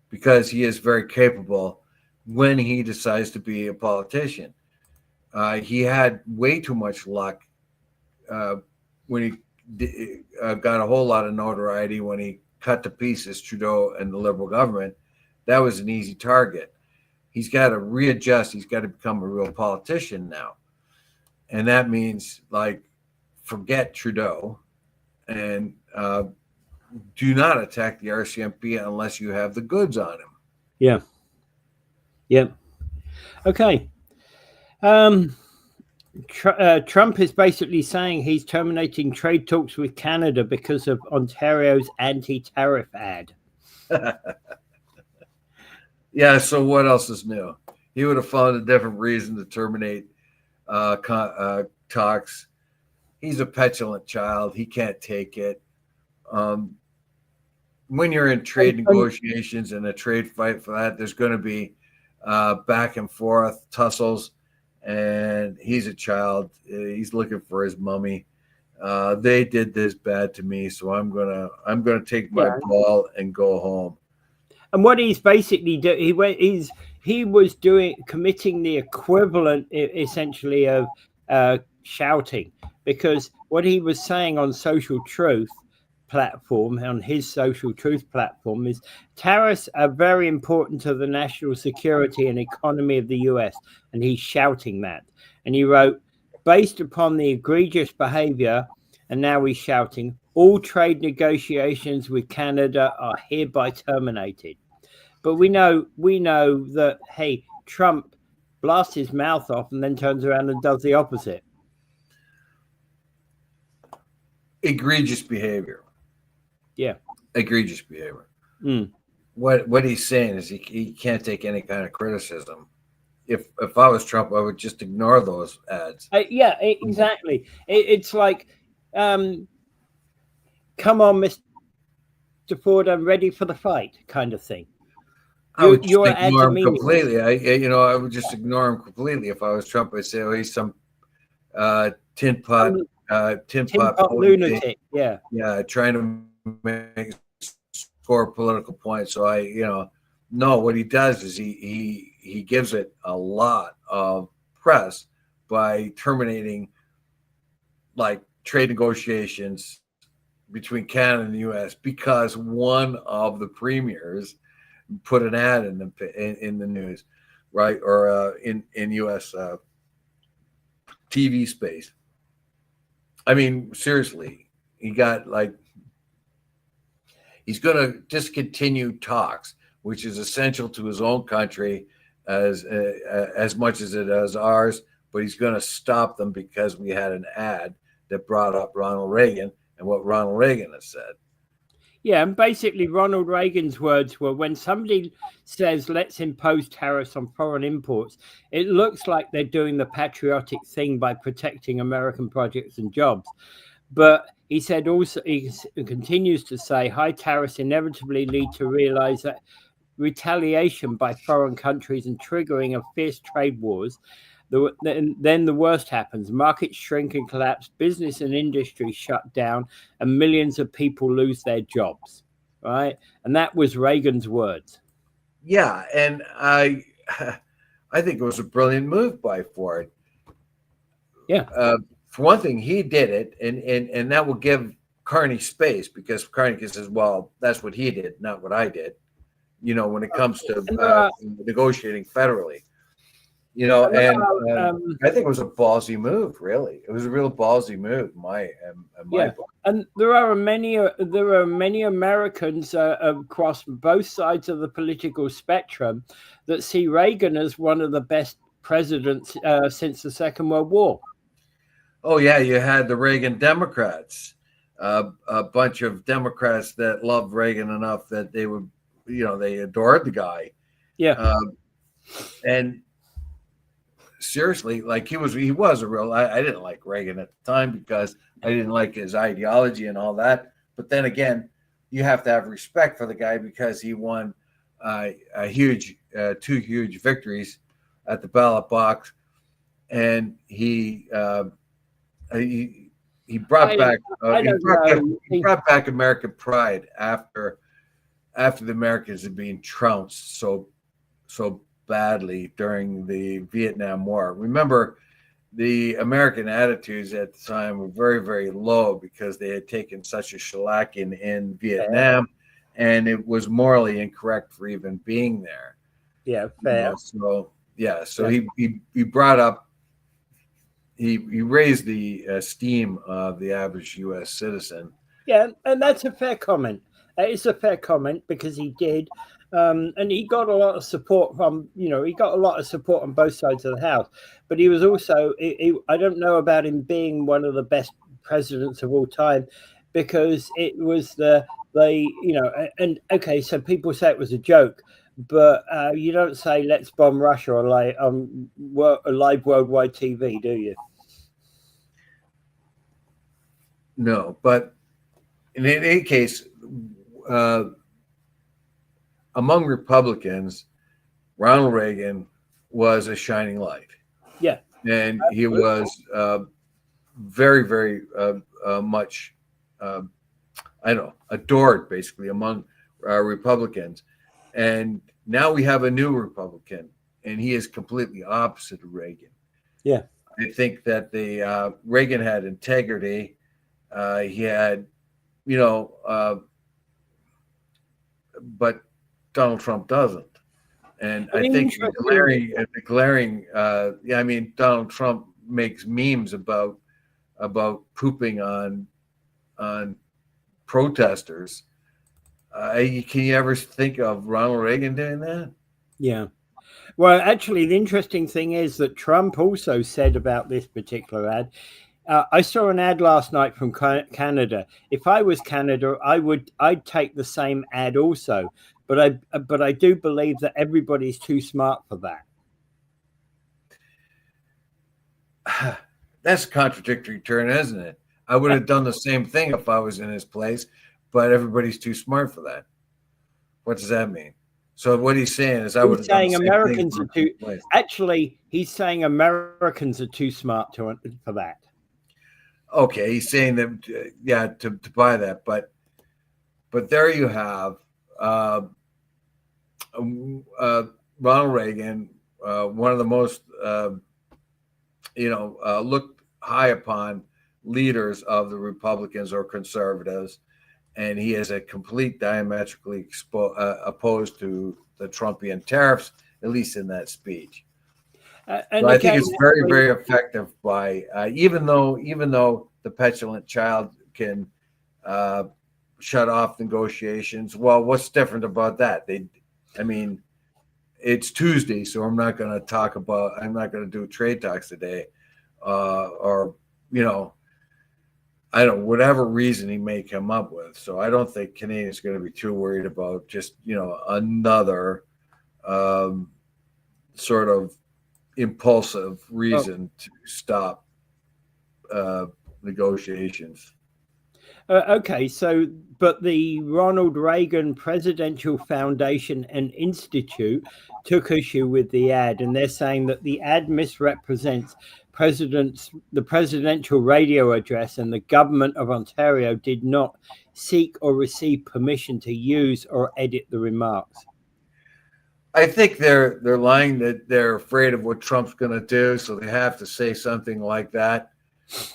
because he is very capable when he decides to be a politician. He had way too much luck when he got a whole lot of notoriety when he cut to pieces Trudeau and the Liberal government. That was an easy target. He's got to readjust. He's got to become a real politician now. And that means, like, forget Trudeau and do not attack the RCMP unless you have the goods on him. Yeah. Yeah. Okay. Trump is basically saying he's terminating trade talks with Canada because of Ontario's anti-tariff ad. Yeah, so what else is new? He would have found a different reason to terminate talks. He's a petulant child. He can't take it. When you're in trade negotiations and a trade fight for that, there's going to be back and forth tussles. And he's a child. He's looking for his mommy. They did this bad to me, so I'm gonna take my ball and go home. And what he's basically doing, he was committing the equivalent, essentially, of shouting, because what he was saying on Social Truth platform, on his Social Truth platform, is tariffs are very important to the national security and economy of the US, and he's shouting that. And he wrote, based upon the egregious behavior, and now he's shouting, all trade negotiations with Canada are hereby terminated. But we know that, hey, Trump blasts his mouth off and then turns around and does the opposite. Egregious behavior. Yeah. Egregious behavior. What he's saying is he can't take any kind of criticism. If I was Trump, I would just ignore those ads. Yeah, exactly. It's like, come on, Mr. Ford, I'm ready for the fight, kind of thing. I would just ignore him completely. I would just ignore him completely. If I was Trump, I'd say, "Oh, he's some tin pot lunatic." Yeah, trying to score political points. So no. What he does is he gives it a lot of press by terminating, like, trade negotiations between Canada and the U.S. because one of the premiers put an ad in the news, right? Or in U.S. TV space. I mean, seriously, he's going to discontinue talks, which is essential to his own country as much as it is ours. But he's going to stop them because we had an ad that brought up Ronald Reagan and what Ronald Reagan has said. Yeah, and basically Ronald Reagan's words were, when somebody says, let's impose tariffs on foreign imports, it looks like they're doing the patriotic thing by protecting American projects and jobs. But he said also, he continues to say, high tariffs inevitably lead to realize that retaliation by foreign countries and triggering of fierce trade wars. Then the worst happens. Markets shrink and collapse, business and industry shut down, and millions of people lose their jobs, right? And that was Reagan's words. Yeah, and I think it was a brilliant move by Ford. Yeah. For one thing, he did it, and that will give Carney space, because Carney says, "Well, that's what he did, not what I did." When it comes to negotiating federally, and I think it was a ballsy move. Really, it was a real ballsy move. My book. And there are many Americans across both sides of the political spectrum that see Reagan as one of the best presidents since the Second World War. Oh yeah, you had the Reagan Democrats, a bunch of Democrats that loved Reagan enough that they would, they adored the guy. Yeah. And seriously, like he was a real. I didn't like Reagan at the time because I didn't like his ideology and all that. But then again, you have to have respect for the guy because he won two huge victories at the ballot box, and he brought back American pride after the Americans had been trounced so badly during the Vietnam War. Remember, the American attitudes at the time were very, very low because they had taken such a shellacking in Vietnam, and it was morally incorrect for even being there. Yeah, fair. So he brought up, he raised the esteem of the average U.S. citizen. Yeah, and that's a fair comment. It's a fair comment because he did. And he got a lot of support from, he got a lot of support on both sides of the house. But he was also, I don't know about him being one of the best presidents of all time, because it was and okay, so people say it was a joke, but you don't say let's bomb Russia on live worldwide TV, do you? No, but in any case, among Republicans, Ronald Reagan was a shining light. Yeah. And he was very, very much, adored basically among Republicans. And now we have a new Republican, and he is completely opposite of Reagan. Yeah. I think that Reagan had integrity. He had, but Donald Trump doesn't. And I think the glaring, Donald Trump makes memes about pooping on protesters. Can you ever think of Ronald Reagan doing that? Yeah. Well, actually, the interesting thing is that Trump also said about this particular ad. I saw an ad last night from Canada. If I was Canada, I'd take the same ad also. But I do believe that everybody's too smart for that. That's a contradictory turn, isn't it? I would have done the same thing if I was in his place, but everybody's too smart for that. What does that mean? So what he's saying is, I would have done the same Americans thing are too. Actually, he's saying Americans are too smart for that. Okay, he's saying that, to buy that, but there you have Ronald Reagan, one of the most looked high upon leaders of the Republicans or conservatives, and he is a complete diametrically opposed to the Trumpian tariffs, at least in that speech. And I think it's very, very effective. By even though the petulant child can shut off negotiations. Well, what's different about that? It's Tuesday, so I'm not going to do trade talks today, whatever reason he may come up with. So I don't think Canadians are going to be too worried about just, another sort of impulsive reason to stop negotiations. Okay, but the Ronald Reagan Presidential Foundation and Institute took issue with the ad, and they're saying that the ad misrepresents the presidential radio address, and the government of Ontario did not seek or receive permission to use or edit the remarks. I think they're lying, that they're afraid of what Trump's going to do, so they have to say something like that.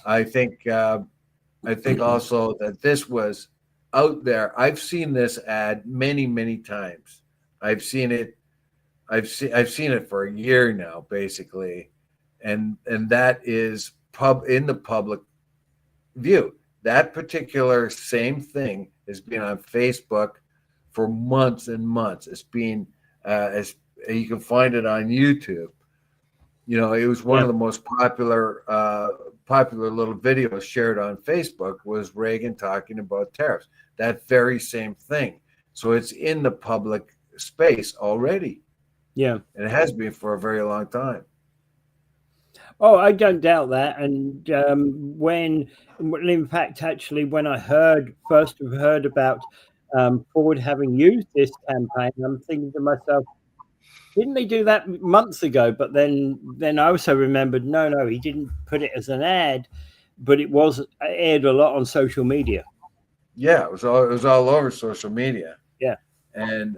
I think also that this was out there. I've seen this ad many, many times. I've seen it. I've seen it for a year now, basically, and that is in the public view. That particular same thing has been on Facebook for months and months. It's been as you can find it on YouTube. You know, it was one of the most popular little videos shared on Facebook was Reagan talking about tariffs. That very same thing. So it's in the public space already. Yeah. And it has been for a very long time. Oh, I don't doubt that. And in fact, actually, when I first heard about Ford having used this campaign, I'm thinking to myself, didn't they do that months ago? But then I also remembered, no, he didn't put it as an ad, but it was aired a lot on social media. Yeah, it was all over social media. Yeah. And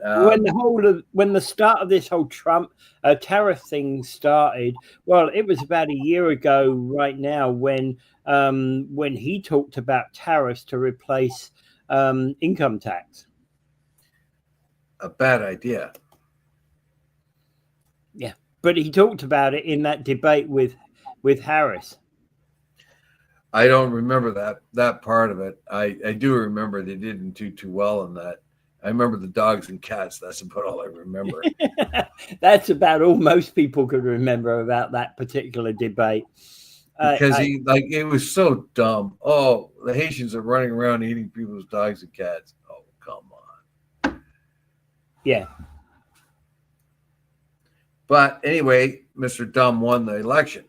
when the start of this whole Trump tariff thing started, well, it was about a year ago right now when he talked about tariffs to replace income tax. A bad idea. Yeah, but he talked about it in that debate with Harris. I don't remember that part of it. I do remember they didn't do too well in that. I remember the dogs and cats. That's about all I remember. That's about all most people could remember about that particular debate. Because it was so dumb. Oh, the Haitians are running around eating people's dogs and cats. Oh, come on. Yeah. But anyway, Mr. Dumb won the election.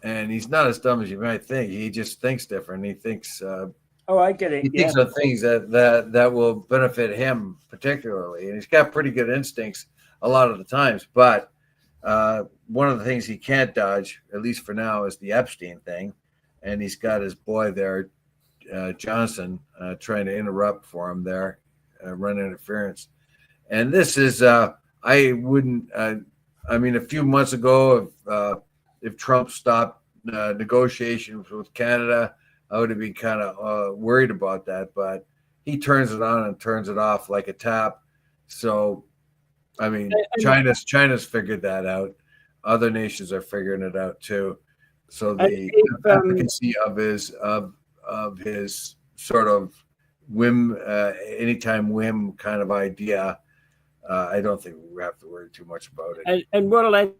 And he's not as dumb as you might think. He just thinks different. He thinks I get it. He thinks of things that will benefit him particularly, and he's got pretty good instincts a lot of the times. But one of the things he can't dodge, at least for now, is the Epstein thing, and he's got his boy there, Johnson, trying to interrupt for him there, run interference. And this is I wouldn't. I mean, a few months ago, if Trump stopped negotiations with Canada, I would have been kind of worried about that, but he turns it on and turns it off like a tap. So, I mean, China's figured that out. Other nations are figuring it out too. So the efficacy of his sort of whim, anytime whim kind of idea, I don't think we have to worry too much about it. And what'll end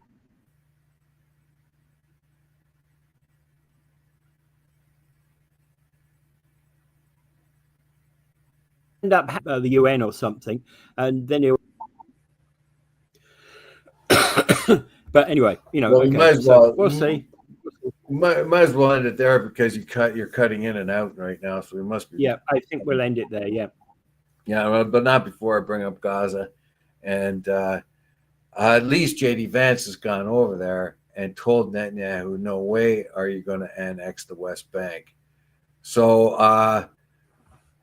up the UN or something, and then he'll. But anyway, you know, we'll see. Might as well end it there because you're cutting in and out right now, so we must be. Yeah, I think we'll end it there. Yeah. Yeah, but not before I bring up Gaza, and at least JD Vance has gone over there and told Netanyahu, "No way are you going to annex the West Bank." So.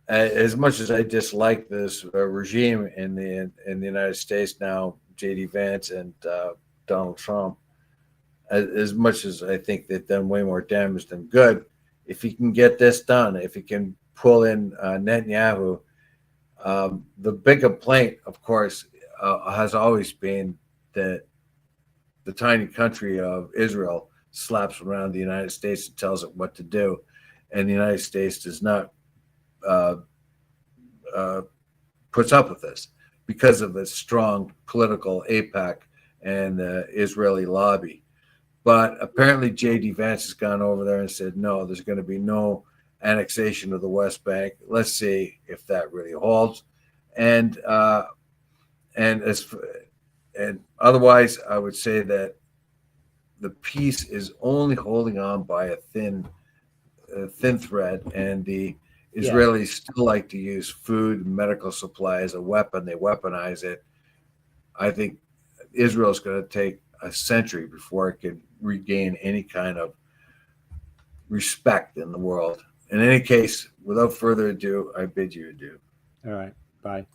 As much as I dislike this regime in the United States now, JD Vance and Donald Trump, as much as I think they've done way more damage than good, if he can get this done, if he can pull in Netanyahu, the big complaint, of course, has always been that the tiny country of Israel slaps around the United States and tells it what to do, and the United States does not puts up with this because of its strong political AIPAC and the Israeli lobby. But apparently JD Vance has gone over there and said, no, there's going to be no annexation of the West Bank. Let's see if that really holds. And otherwise, I would say that the peace is only holding on by a thin thread, and the Israelis still like to use food and medical supply as a weapon. They weaponize it. I think Israel's going to take a century before it can regain any kind of respect in the world. In any case, without further ado, I bid you adieu. All right. Bye.